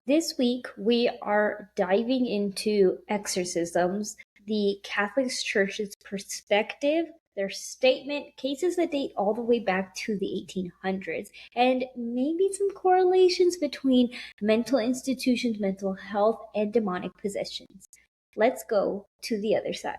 This week, we are diving into exorcisms, the Catholic Church's perspective, their statement, cases that date all the way back to the 1800s, and maybe some correlations between mental institutions, mental health, and demonic possessions. Let's go to the other side.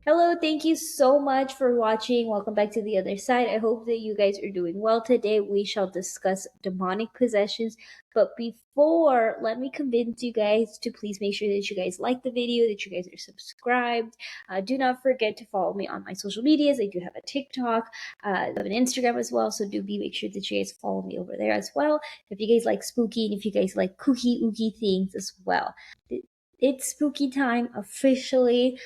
Hello, thank you so much for watching. Welcome back to the other side. I hope that you guys are doing well today. We shall discuss demonic possessions. But before, let me convince you guys to please make sure that you guys like the video, that you guys are subscribed. Do not forget to follow me on my social medias. I do have a TikTok, I have an Instagram as well. So do make sure that you guys follow me over there as well. If you guys like spooky and if you guys like kooky ooky things as well. It's spooky time officially.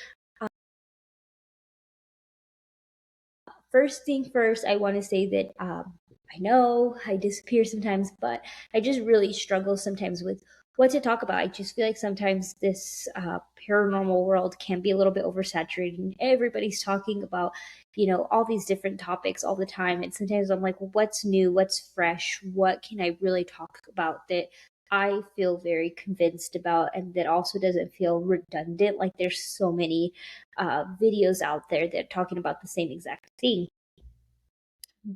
First thing first, I want to say that I know I disappear sometimes, but I just really struggle sometimes with what to talk about. I just feel like sometimes this paranormal world can be a little bit oversaturated, and everybody's talking about, all these different topics all the time. And sometimes I'm like, well, what's new? What's fresh? What can I really talk about that I feel very convinced about and that also doesn't feel redundant? Like there's so many videos out there that are talking about the same exact thing.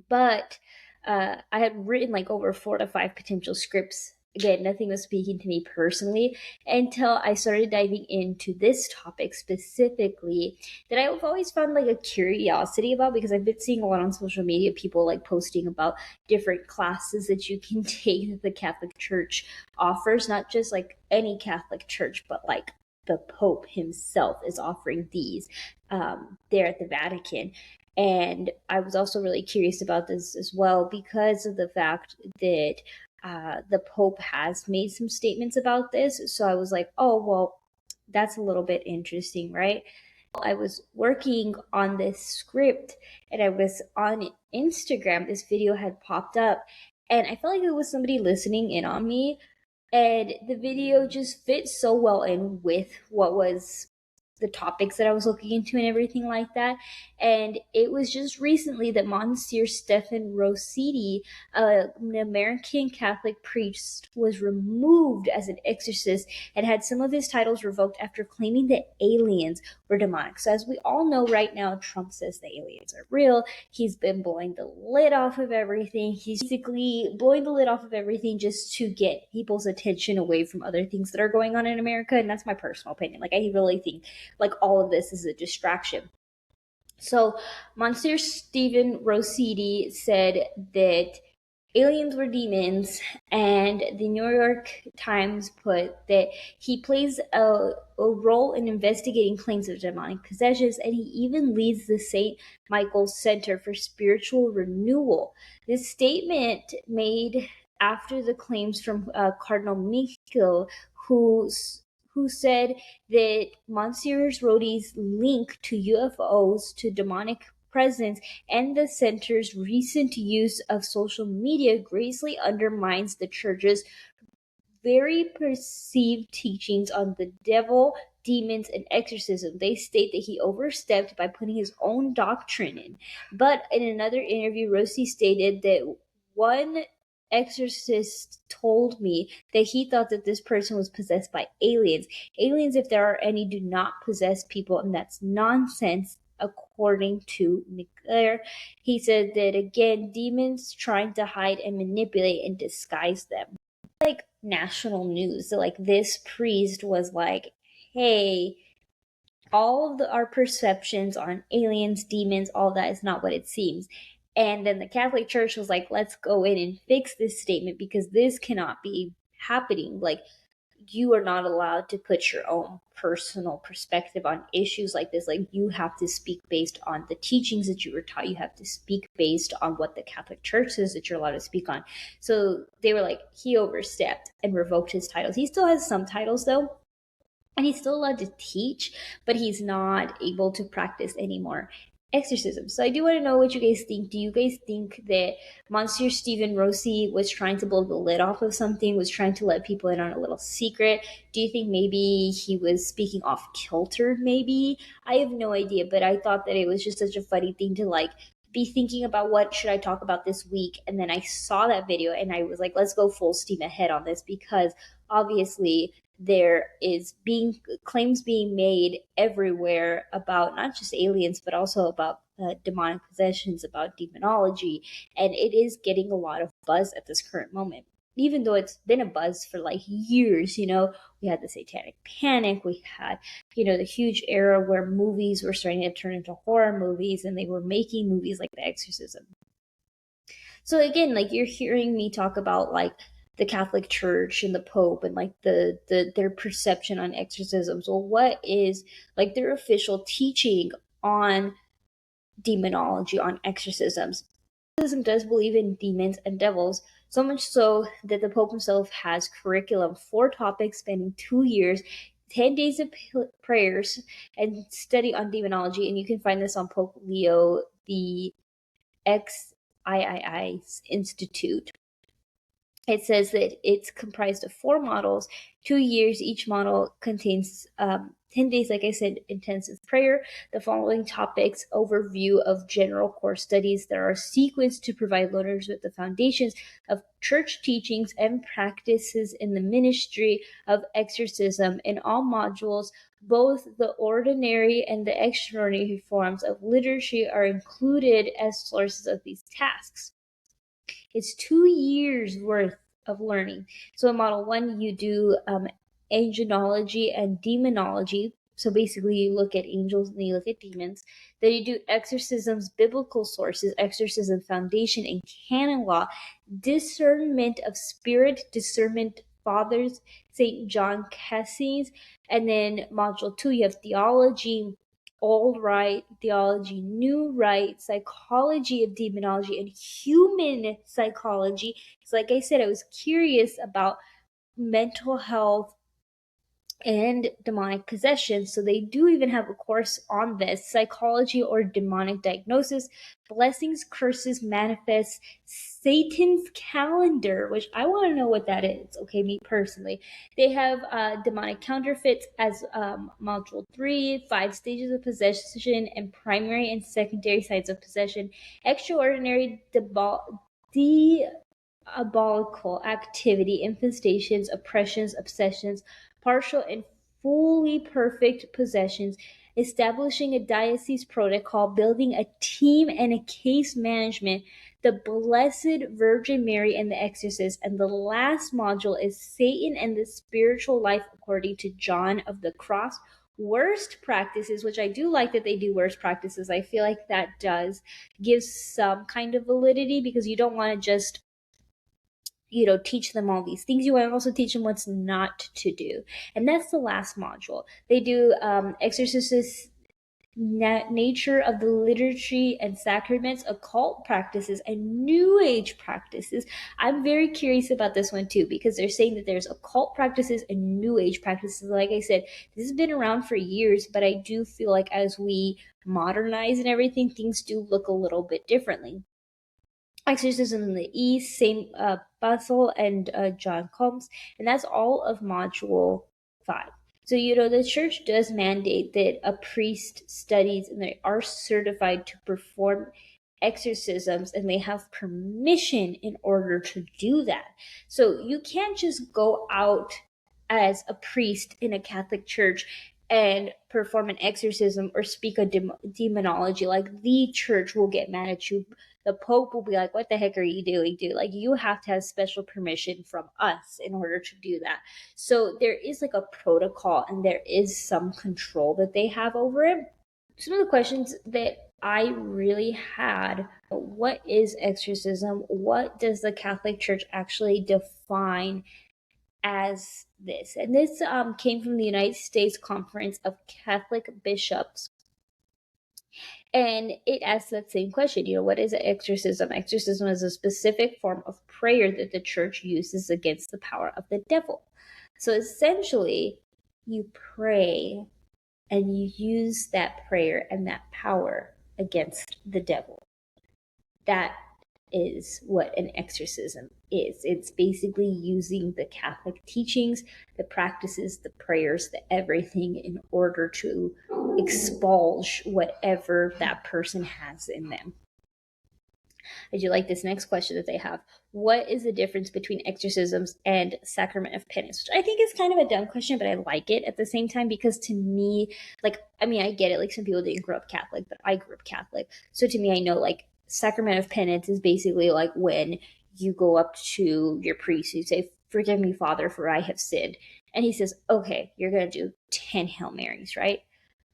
But I had written like over 4 to 5 potential scripts. Again, nothing was speaking to me personally until I started diving into this topic specifically that I've always found like a curiosity about, because I've been seeing a lot on social media, people like posting about different classes that you can take that the Catholic Church offers, not just like any Catholic church, but like the Pope himself is offering these there at the Vatican. And I was also really curious about this as well because of the fact that the Pope has made some statements about this. So I was like, oh, well, that's a little bit interesting, right? I was working on this script and I was on Instagram. This video had popped up and I felt like it was somebody listening in on me. And the video just fit so well in with what was the topics that I was looking into and everything like that. And it was just recently that Monsieur Stephen Rossetti, an American Catholic priest, was removed as an exorcist and had some of his titles revoked after claiming that aliens were demonic. So as we all know right now, Trump says the aliens are real. He's been blowing the lid off of everything. He's basically blowing the lid off of everything just to get people's attention away from other things that are going on in America. And that's my personal opinion. Like, I really think like all of this is a distraction. So Monsieur Stephen Rossetti said that aliens were demons, and the New York Times put that he plays a role in investigating claims of demonic possessions, and he even leads the St. Michael's Center for Spiritual Renewal. This statement made after the claims from Cardinal Michel, who said that Monsieur Rossetti's link to UFOs, to demonic presence, and the center's recent use of social media greatly undermines the church's very perceived teachings on the devil, demons, and exorcism. They state that he overstepped by putting his own doctrine in. But in another interview, Rossi stated that one exorcist told me that he thought that this person was possessed by aliens. Aliens, if there are any, do not possess people, and that's nonsense. According to McClure, he said that again, demons trying to hide and manipulate and disguise them. Like national news. So like this priest was like, hey, all of our perceptions on aliens, demons, all that is not what it seems. And then the Catholic Church was like, let's go in and fix this statement because this cannot be happening. Like, you are not allowed to put your own personal perspective on issues like this. Like, you have to speak based on the teachings that you were taught. You have to speak based on what the Catholic Church says that you're allowed to speak on. So they were like, he overstepped and revoked his titles. He still has some titles though, and he's still allowed to teach, but he's not able to practice anymore. exorcism. So I do want to know what you guys think. Do you guys think that Monsieur Stephen Rossi was trying to blow the lid off of something, was trying to let people in on a little secret? Do you think maybe he was speaking off kilter? Maybe? I have no idea, but I thought that it was just such a funny thing to like be thinking about what should I talk about this week. And then I saw that video and I was like, let's go full steam ahead on this, because obviously there is being claims being made everywhere about not just aliens but also about demonic possessions, about demonology, and it is getting a lot of buzz at this current moment, even though it's been a buzz for like years. We had the satanic panic, we had the huge era where movies were starting to turn into horror movies and they were making movies like The Exorcism. So again, like, you're hearing me talk about like the Catholic Church and the Pope and like their perception on exorcisms. Well, what is like their official teaching on demonology, on exorcisms? Catholicism does believe in demons and devils, so much so that the Pope himself has curriculum, 4 topics spanning 2 years, 10 days of prayers and study on demonology. And you can find this on Pope Leo the XIII Institute. It says that it's comprised of 4 models, 2 years. Each model contains 10 days, like I said, intensive prayer. The following topics: overview of general core studies that are sequenced to provide learners with the foundations of church teachings and practices in the ministry of exorcism. In all modules, both the ordinary and the extraordinary forms of liturgy are included as sources of these tasks. It's 2 years worth of learning. So in model 1, you do angelology and demonology. So basically, you look at angels and you look at demons. Then you do exorcisms, biblical sources, exorcism foundation and canon law, discernment of spirit, discernment fathers, St. John Cassis. And then module 2, you have theology, old right theology, new right, psychology of demonology, and human psychology. So like I said, I was curious about mental health and demonic possession, so they do even have a course on this: psychology or demonic diagnosis, blessings, curses, manifests, Satan's calendar, which I want to know what that is. Okay, me personally. They have demonic counterfeits as module 3, 5 stages of possession and primary and secondary signs of possession, extraordinary diabolical activity, infestations, oppressions, obsessions, partial and fully perfect possessions, establishing a diocese protocol, building a team and a case management, the Blessed Virgin Mary and the Exorcist. And the last module is Satan and the spiritual life according to John of the Cross. Worst practices, which I do like that they do worst practices. I feel like that does give some kind of validity, because you don't want to just teach them all these things. You want to also teach them what's not to do. And that's the last module. They do exorcists, nature of the liturgy and sacraments, occult practices, and new age practices. I'm very curious about this one too, because they're saying that there's occult practices and new age practices. Like I said, this has been around for years, but I do feel like as we modernize and everything, things do look a little bit differently. Exorcism in the East, Saint Basil and John Combs, and that's all of module 5. So the church does mandate that a priest studies and they are certified to perform exorcisms, and they have permission in order to do that. So you can't just go out as a priest in a Catholic church and perform an exorcism or speak a demonology. Like, the church will get mad at you. The Pope will be like, what the heck are you doing, dude? Like, you have to have special permission from us in order to do that. So there is like a protocol and there is some control that they have over it. Some of the questions that I really had: what is exorcism? What does the Catholic Church actually define as this? And this came from the United States Conference of Catholic Bishops. And it asks that same question, what is an exorcism? Exorcism is a specific form of prayer that the church uses against the power of the devil. So essentially, you pray and you use that prayer and that power against the devil. That is what an exorcism is. It's basically using the Catholic teachings, the practices, the prayers, the everything in order to expulge whatever that person has in them. I do like this next question that they have. What is the difference between exorcisms and sacrament of penance? Which I think is kind of a dumb question, but I like it at the same time, because to me, like, I mean, I get it. Like, some people didn't grow up Catholic, but I grew up Catholic. So to me, I know, like, sacrament of penance is basically like when you go up to your priest, you say, "Forgive me, Father, for I have sinned." And he says, "Okay, you're going to do 10 Hail Marys," right?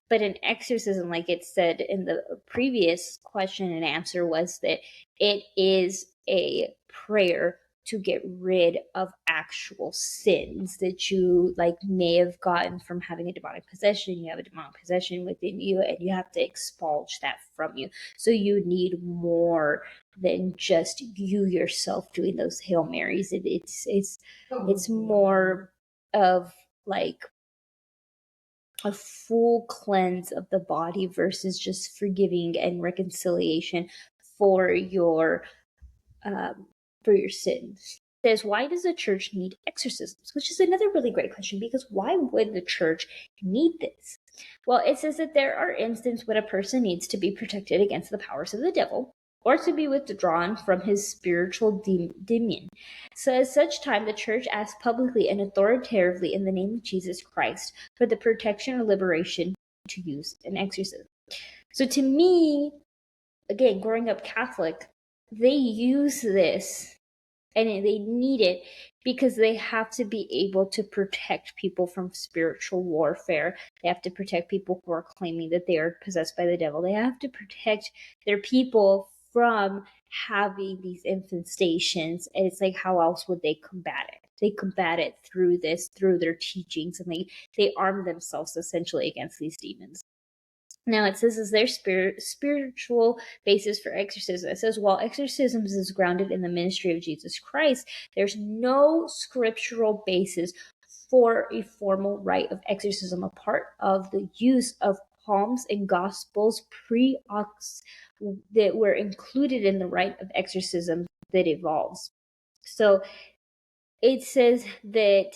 But an exorcism, like it said in the previous question and answer, was that it is a prayer to get rid of actual sins that you like may have gotten from having a demonic possession. You have a demonic possession within you, and you have to expulge that from you. So you need more than just you yourself doing those Hail Marys. It's more of like a full cleanse of the body versus just forgiving and reconciliation for your sins. It says, why does the church need exorcisms? Which is another really great question, because why would the church need this? Well, it says that there are instances when a person needs to be protected against the powers of the devil, or to be withdrawn from his spiritual dominion. So at such time, the church acts publicly and authoritatively in the name of Jesus Christ for the protection or liberation to use an exorcism. So to me, again, growing up Catholic, they use this and they need it because they have to be able to protect people from spiritual warfare. They have to protect people who are claiming that they are possessed by the devil. They have to protect their people from having these infestations. And it's like, how else would they combat it? They combat it through their teachings, and they arm themselves essentially against these demons. Now it says, is there spiritual basis for exorcism? It says, while exorcisms is grounded in the ministry of Jesus Christ, there's no scriptural basis for a formal rite of exorcism apart of the use of palms and gospels pre-ox that were included in the rite of exorcism that evolves. So it says that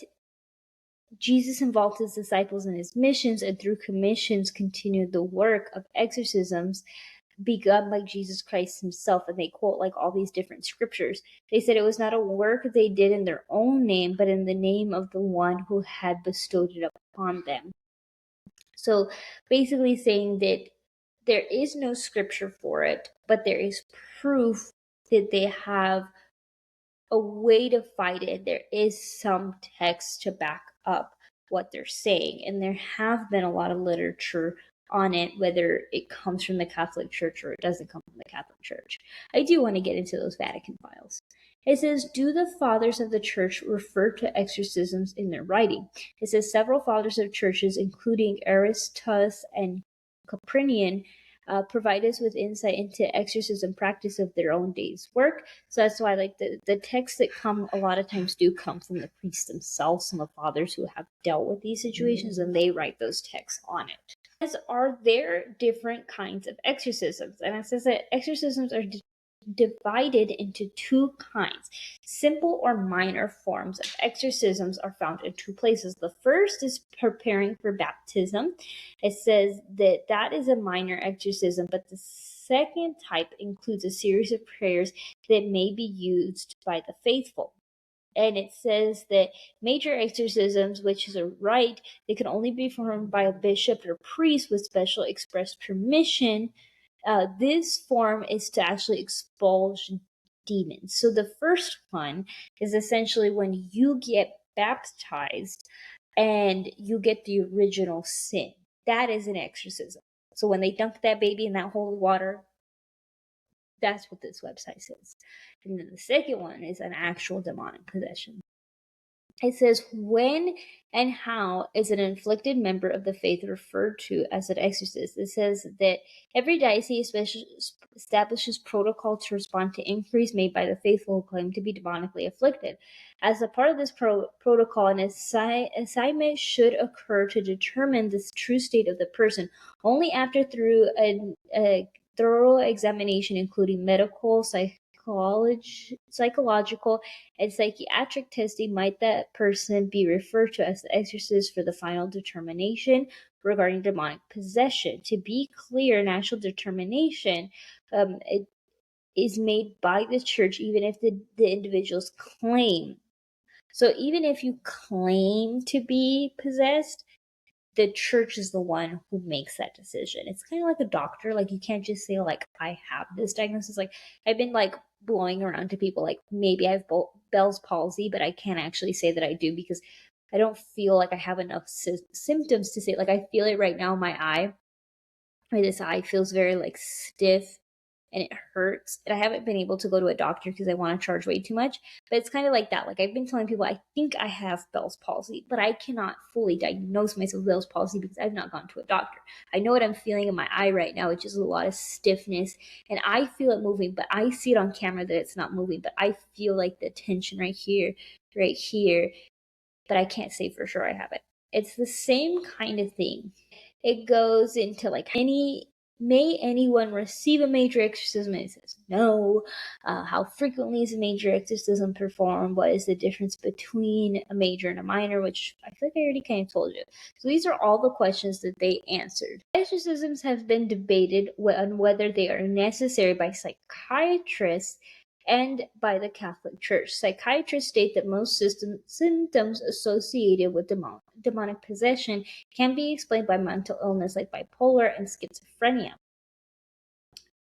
Jesus involved his disciples in his missions, and through commissions continued the work of exorcisms begun by Jesus Christ himself. And they quote like all these different scriptures. They said it was not a work they did in their own name, but in the name of the one who had bestowed it upon them. So basically saying that there is no scripture for it, but there is proof that they have a way to fight it. There is some text to back up what they're saying, and there have been a lot of literature on it, whether it comes from the Catholic Church or it doesn't come from the Catholic Church. I do want to get into those Vatican files. It says, do the fathers of the church refer to exorcisms in their writing? It says several fathers of churches, including Aristus and Coprinian, provide us with insight into exorcism practice of their own day's work. So that's why like the texts that come a lot of times do come from the priests themselves and the fathers who have dealt with these situations, and they write those texts on it. As are there different kinds of exorcisms? And it says that exorcisms are divided into two kinds. Simple or minor forms of exorcisms are found in two places. The first is preparing for baptism. It says that is a minor exorcism, but the second type includes a series of prayers that may be used by the faithful. And it says that major exorcisms, which is a rite, they can only be performed by a bishop or priest with special express permission. This form is to actually expulge demons. So the first one is essentially when you get baptized and you get the original sin. That is an exorcism. So when they dunk that baby in that holy water, that's what this website says. And then the second one is an actual demonic possession. It says, when and how is an afflicted member of the faith referred to as an exorcist? It says that every diocese establishes protocol to respond to inquiries made by the faithful who claim to be demonically afflicted. As a part of this protocol, an assignment should occur to determine the true state of the person. Only after through a thorough examination, including medical, psychological, and psychiatric testing, might that person be referred to as the exorcist for the final determination regarding demonic possession. To be clear, national determination it is made by the church, even if the individuals claim. So even if you claim to be possessed, the church is the one who makes that decision. It's kind of like a doctor. Like, you can't just say, like, I have this diagnosis. Like, I've been, like, blowing around to people, like, maybe I have Bell's palsy, but I can't actually say that I do because I don't feel like I have enough symptoms to say, like, I feel it right now in my eye. Or this eye feels very, like, stiff and it hurts. And I haven't been able to go to a doctor because I want to charge way too much. But it's kind of like that. Like, I've been telling people I think I have Bell's palsy, but I cannot fully diagnose myself with Bell's palsy because I've not gone to a doctor. I know what I'm feeling in my eye right now, which is a lot of stiffness, and I feel it moving, but I see it on camera that it's not moving. But I feel like the tension right here, but I can't say for sure I have it. It's the same kind of thing. It goes into like may anyone receive a major exorcism? And it says no. How frequently is a major exorcism performed? What is the difference between a major and a minor? Which I feel like I already kind of told you. So these are all the questions that they answered. Exorcisms have been debated on whether they are necessary by psychiatrists and by the Catholic Church. Psychiatrists state that most symptoms associated with demonic possession can be explained by mental illness like bipolar and schizophrenia.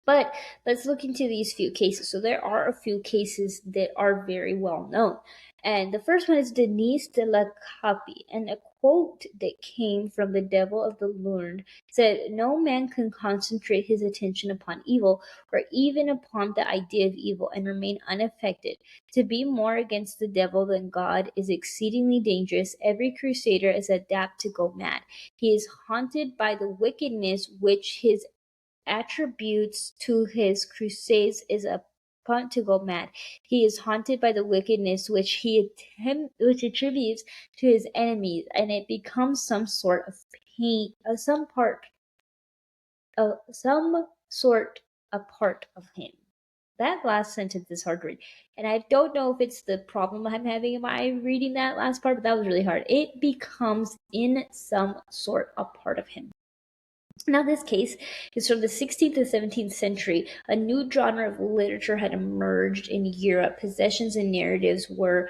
But let's look into these few cases. So there are a few cases that are very well known. And the first one is Denise de La Caille. And a quote that came from the devil of the learned said, "No man can concentrate his attention upon evil or even upon the idea of evil and remain unaffected. To be more against the devil than God is exceedingly dangerous. Every crusader is apt to go mad. He is haunted by the wickedness which his attributes to his crusades is a punt to go mad. He is haunted by the wickedness which which attributes to his enemies, and it becomes some sort of pain, some sort a part of him." That last sentence is hard to read, and I don't know if it's the problem I'm having in my reading that last part, but that was really hard. It becomes in some sort a part of him. Now, this case is from the 16th to 17th century. A new genre of literature had emerged in Europe. Possessions and narratives were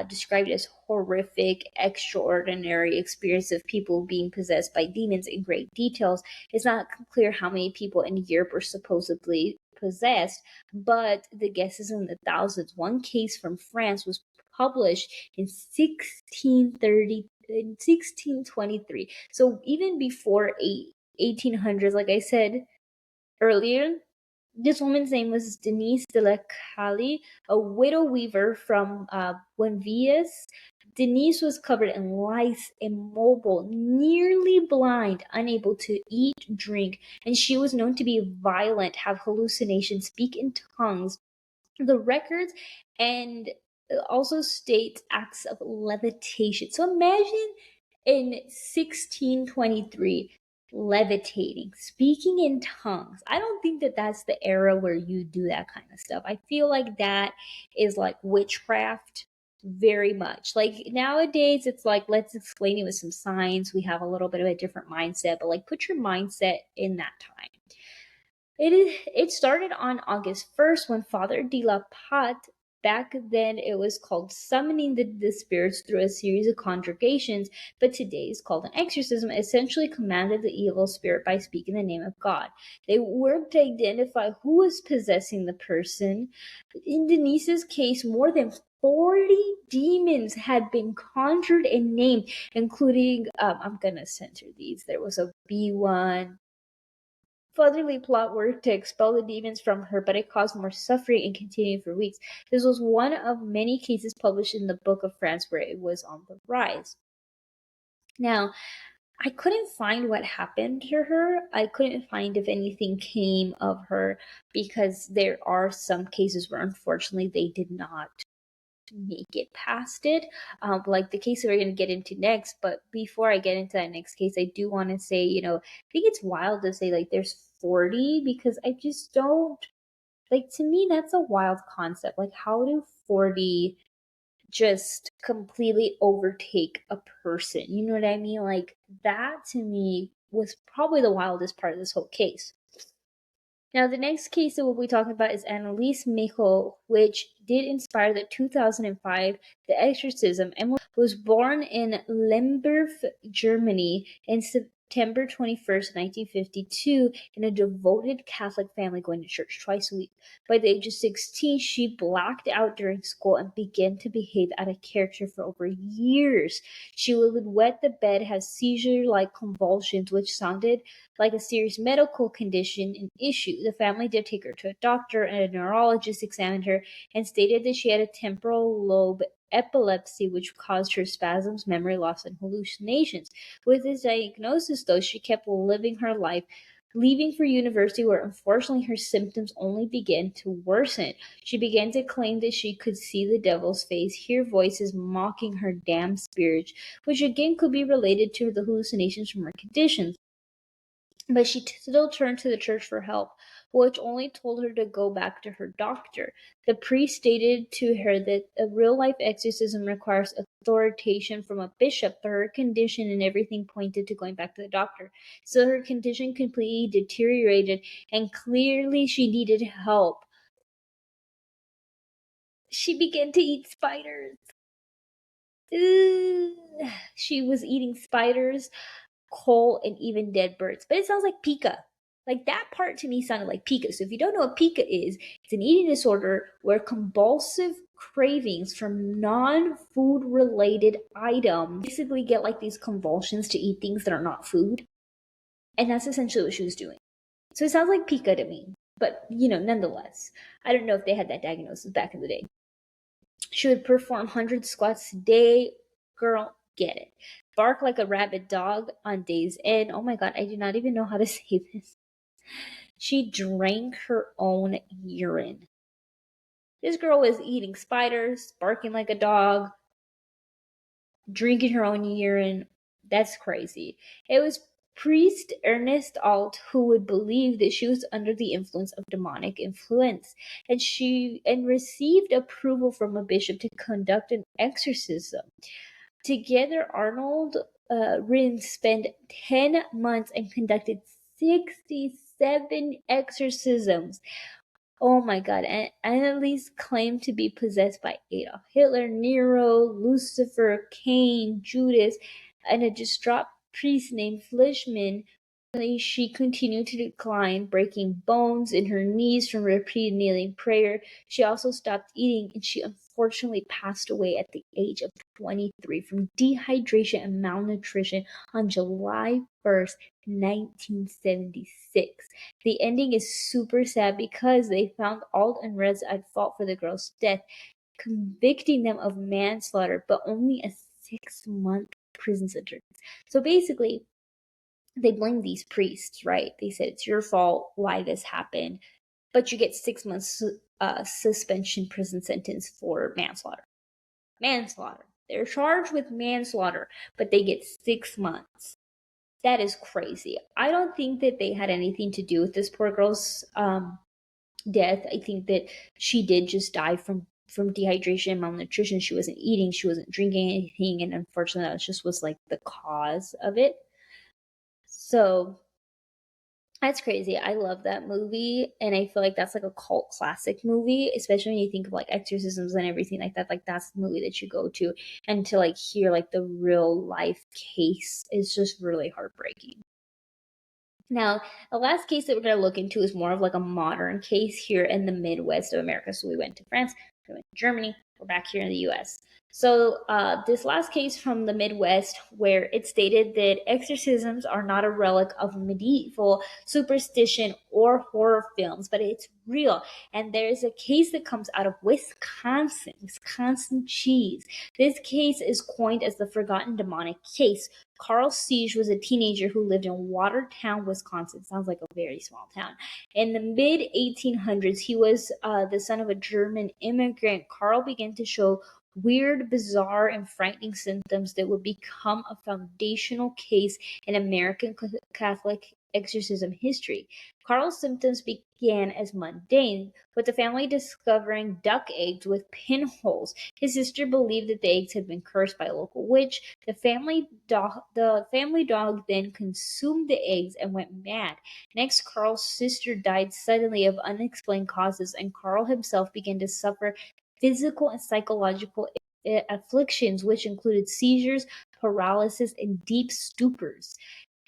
described as horrific, extraordinary experience of people being possessed by demons in great details. It's not clear how many people in Europe were supposedly possessed, but the guess is in the thousands. One case from France was published in 1623. So even before 1800s, like I said earlier, this woman's name was Denise de La Caille, a widow weaver from Buenvillas. Denise was covered in lice, immobile, nearly blind, unable to eat, drink, and she was known to be violent, have hallucinations, speak in tongues. The records and also states acts of levitation. So imagine in 1623 levitating, speaking in tongues. I don't think that that's the era where you do that kind of stuff. I feel like that is like witchcraft very much. Like nowadays it's like, let's explain it with some science. We have a little bit of a different mindset, but like put your mindset in that time. It started on August 1st when Father de la Patte, back then it was called summoning the spirits through a series of conjugations, but today is called an exorcism, essentially commanded the evil spirit by speaking the name of God. They worked to identify who was possessing the person. In Denise's case, more than 40 demons had been conjured and named, including, I'm going to censor these. There was a B1. Fatherly plot worked to expel the demons from her, but it caused more suffering and continued for weeks. This was one of many cases published in the Book of France where it was on the rise. Now, I couldn't find what happened to her. I couldn't find if anything came of her because there are some cases where unfortunately they did not make it past it, like the case that we're going to get into next. But before I get into that next case, I do want to say, I think it's wild to say like there's 40, because I just don't, like, to me, that's a wild concept. Like, how do 40 just completely overtake a person? You know what I mean? Like, that to me was probably the wildest part of this whole case. Now, the next case that we'll be talking about is Anneliese Michel, which did inspire the 2005 The Exorcism, and was born in Lemberg, Germany, in September 21st, 1952, in a devoted Catholic family going to church twice a week. By the age of 16, she blacked out during school and began to behave out of character for over years. She would wet the bed, have seizure-like convulsions, which sounded like a serious medical condition and issue. The family did take her to a doctor, and a neurologist examined her and stated that she had a temporal lobe epilepsy, which caused her spasms, memory loss, and hallucinations. With this diagnosis, though, she kept living her life, leaving for university, where unfortunately her symptoms only began to worsen. She began to claim that she could see the devil's face, hear voices mocking her damned spirits, which again could be related to the hallucinations from her conditions. But she still turned to the church for help, which only told her to go back to her doctor. The priest stated to her that a real-life exorcism requires authorization from a bishop, but her condition and everything pointed to going back to the doctor. So her condition completely deteriorated, and clearly she needed help. She began to eat spiders. Ugh. She was eating spiders, coal, and even dead birds. But it sounds like pica. Like, that part to me sounded like pica. So if you don't know what pica is, it's an eating disorder where compulsive cravings from non-food related items basically get like these convulsions to eat things that are not food. And that's essentially what she was doing. So it sounds like pica to me. But, nonetheless, I don't know if they had that diagnosis back in the day. She would perform 100 squats a day. Girl, get it. Bark like a rabid dog on days end. Oh my god, I do not even know how to say this. She drank her own urine. This girl was eating spiders, barking like a dog, drinking her own urine. That's crazy. It was priest Ernest Alt who would believe that she was under the influence of demonic influence, and received approval from a bishop to conduct an exorcism. Together, Arnold Rinn spent 10 months and conducted 67 exorcisms. Oh my god, and Anneliese claimed to be possessed by Adolf Hitler, Nero, Lucifer, Cain, Judas, and a distraught priest named Fleischmann. She continued to decline, breaking bones in her knees from repeated kneeling prayer. She also stopped eating, and she unfortunately passed away at the age of 23 from dehydration and malnutrition on July 1st, 1976. The ending is super sad because they found Alt and Rez at fault for the girl's death, convicting them of manslaughter, but only a 6-month prison sentence. So basically, they blamed these priests, right? They said, it's your fault why this happened, but you get 6 months suspension prison sentence for manslaughter. Manslaughter. They're charged with manslaughter, but they get 6 months. That is crazy. I don't think that they had anything to do with this poor girl's death. I think that she did just die from dehydration and malnutrition. She wasn't eating, she wasn't drinking anything, and unfortunately that just was like the cause of it. So that's crazy. I love that movie, and I feel like that's like a cult classic movie, especially when you think of like exorcisms and everything like that. Like, that's the movie that you go to, and to like hear like the real life case is just really heartbreaking. Now, the last case that we're going to look into is more of like a modern case here in the Midwest of America. So we went to France, we went to Germany, we're back here in the US. So this last case from the Midwest, where it stated that exorcisms are not a relic of medieval superstition or horror films, but it's real. And there's a case that comes out of Wisconsin cheese. This case is coined as the Forgotten Demonic Case. Carl Siege was a teenager who lived in Watertown, Wisconsin. Sounds like a very small town. In the mid 1800s, he was the son of a German immigrant. Carl began to show weird, bizarre, and frightening symptoms that would become a foundational case in American Catholic exorcism history. Carl's symptoms began as mundane, with the family discovering duck eggs with pinholes. His sister believed that the eggs had been cursed by a local witch. The family dog then consumed the eggs and went mad. Next, Carl's sister died suddenly of unexplained causes, and Carl himself began to suffer physical and psychological afflictions, which included seizures, paralysis, and deep stupors.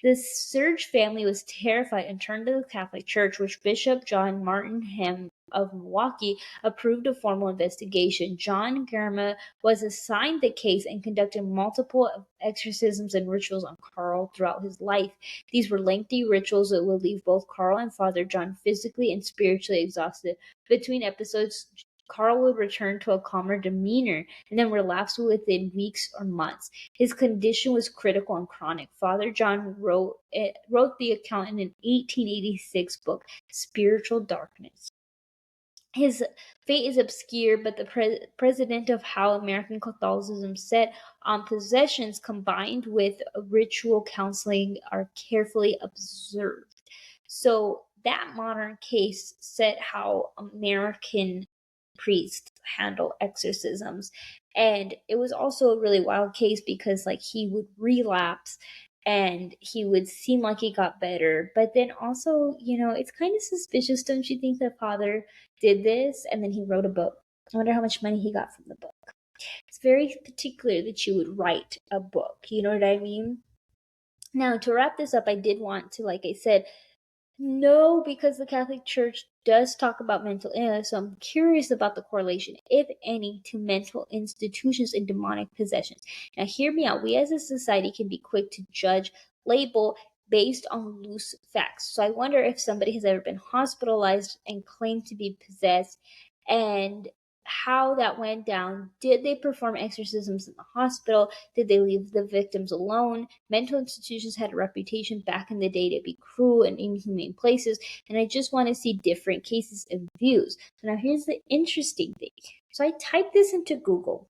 The Surge family was terrified and turned to the Catholic Church, which Bishop John Martinham of Milwaukee approved a formal investigation. John Germa was assigned the case and conducted multiple exorcisms and rituals on Carl throughout his life. These were lengthy rituals that would leave both Carl and Father John physically and spiritually exhausted. Between episodes, Carl would return to a calmer demeanor and then relapse within weeks or months. His condition was critical and chronic. Father John wrote the account in an 1886 book, Spiritual Darkness. His fate is obscure, but the president of how American Catholicism set on possessions combined with ritual counseling are carefully observed. So that modern case set how American priests handle exorcisms. And it was also a really wild case because like he would relapse and he would seem like he got better. But then also, it's kind of suspicious, don't you think, that Father did this and then he wrote a book? I wonder how much money he got from the book. It's very particular that you would write a book. You know what I mean? Now, to wrap this up, I did want to, like I said, no, because the Catholic Church does talk about mental illness, so I'm curious about the correlation, if any, to mental institutions and demonic possessions. Now, hear me out. We as a society can be quick to judge, label based on loose facts. So I wonder if somebody has ever been hospitalized and claimed to be possessed, and how that went down. Did they perform exorcisms in the hospital? Did they leave the victims alone? Mental institutions had a reputation back in the day to be cruel and inhumane places, and I just want to see different cases and views. So now here's the interesting thing. So I typed this into Google,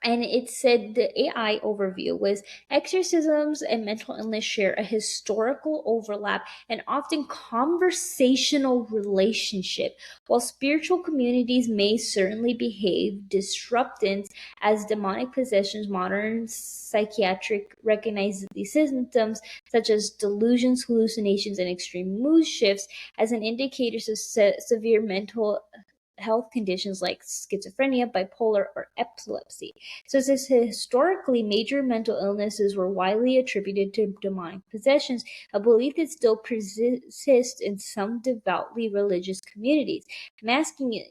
and it said the AI overview was exorcisms and mental illness share a historical overlap and often conversational relationship. While spiritual communities may certainly behave disruptants as demonic possessions, modern psychiatric recognizes these symptoms such as delusions, hallucinations, and extreme mood shifts as an indicators of severe mental health conditions like schizophrenia, bipolar, or epilepsy. So it says historically, major mental illnesses were widely attributed to demonic possessions, a belief that still persists in some devoutly religious communities. Masking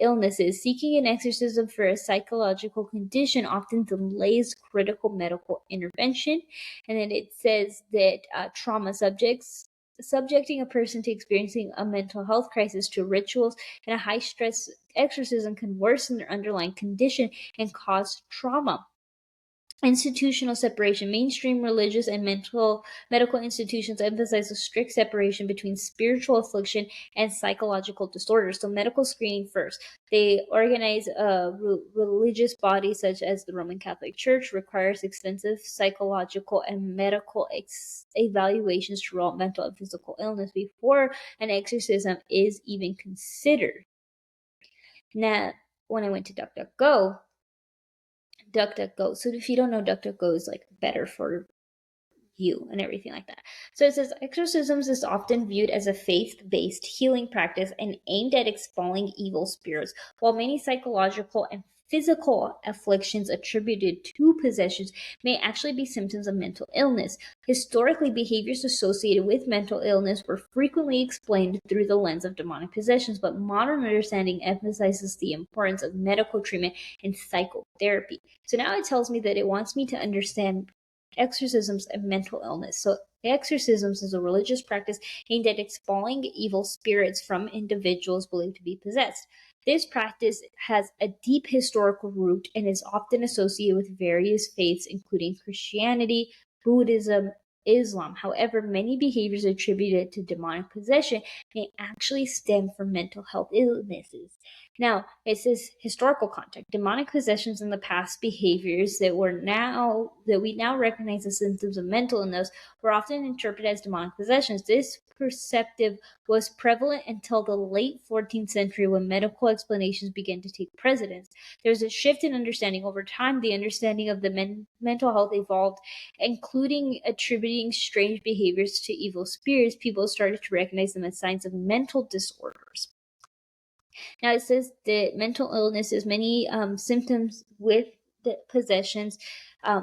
illnesses, seeking an exorcism for a psychological condition often delays critical medical intervention. And then it says that trauma subjecting a person to experiencing a mental health crisis to rituals and a high stress exorcism can worsen their underlying condition and cause trauma. Institutional separation. Mainstream religious and medical institutions emphasize a strict separation between spiritual affliction and psychological disorders. So medical screening first. They organize religious bodies such as the Roman Catholic Church requires extensive psychological and medical evaluations to rule out mental and physical illness before an exorcism is even considered. Now, when I went to DuckDuckGo, so if you don't know, DuckDuckGo is like better for you and everything like that. So it says exorcisms is often viewed as a faith-based healing practice and aimed at expelling evil spirits, while many psychological and physical afflictions attributed to possessions may actually be symptoms of mental illness. Historically, behaviors associated with mental illness were frequently explained through the lens of demonic possessions, but modern understanding emphasizes the importance of medical treatment and psychotherapy. So now it tells me that it wants me to understand exorcisms and mental illness. So exorcisms is a religious practice aimed at expelling evil spirits from individuals believed to be possessed. This practice has a deep historical root and is often associated with various faiths, including Christianity, Buddhism, Islam. However, many behaviors attributed to demonic possession may actually stem from mental health illnesses. Now, it says historical context. Demonic possessions in the past, behaviors that we now recognize as symptoms of mental illness, were often interpreted as demonic possessions. This perspective was prevalent until the late 14th century, when medical explanations began to take precedence. There's a shift in understanding over time. The understanding of the mental health evolved, including attributing strange behaviors to evil spirits. People started to recognize them as signs of mental disorders. Now it says that mental illness is many symptoms with the possessions,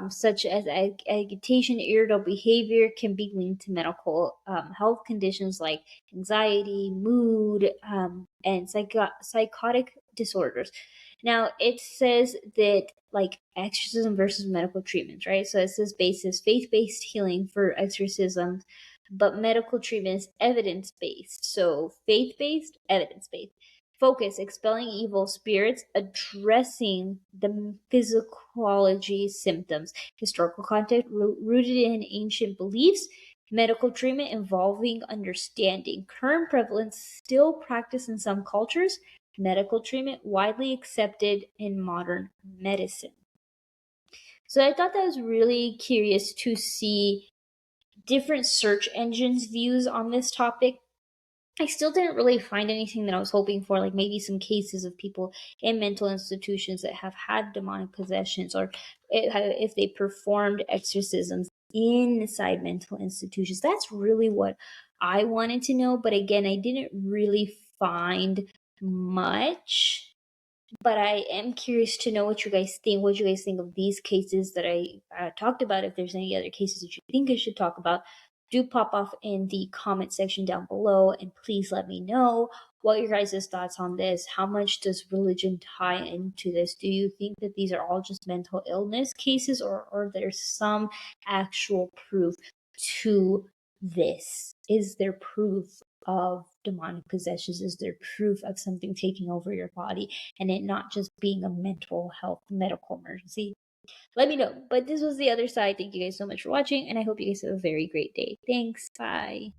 such as agitation, irritable behavior, can be linked to medical health conditions like anxiety, mood, and psychotic disorders. Now it says that like exorcism versus medical treatments, right? So it says basis faith-based healing for exorcisms, but medical treatment is evidence-based. So faith-based, evidence-based. Focus, expelling evil spirits, addressing the physiology symptoms. Historical context rooted in ancient beliefs. Medical treatment involving understanding. Current prevalence still practiced in some cultures. Medical treatment widely accepted in modern medicine. So I thought that was really curious to see different search engines' views on this topic. I still didn't really find anything that I was hoping for, like maybe some cases of people in mental institutions that have had demonic possessions, or if they performed exorcisms inside mental institutions. That's really what I wanted to know. But again, I didn't really find much. But I am curious to know what you guys think. What you guys think of these cases that I talked about. If there's any other cases that you think I should talk about, do pop off in the comment section down below, and please let me know what your guys' thoughts on this. How much does religion tie into this? Do you think that these are all just mental illness cases, or there's some actual proof to this? Is there proof of demonic possessions? Is there proof of something taking over your body and it not just being a mental health medical emergency? Let me know. But this was the other side. Thank you guys so much for watching, and I hope you guys have a very great day. Thanks. Bye.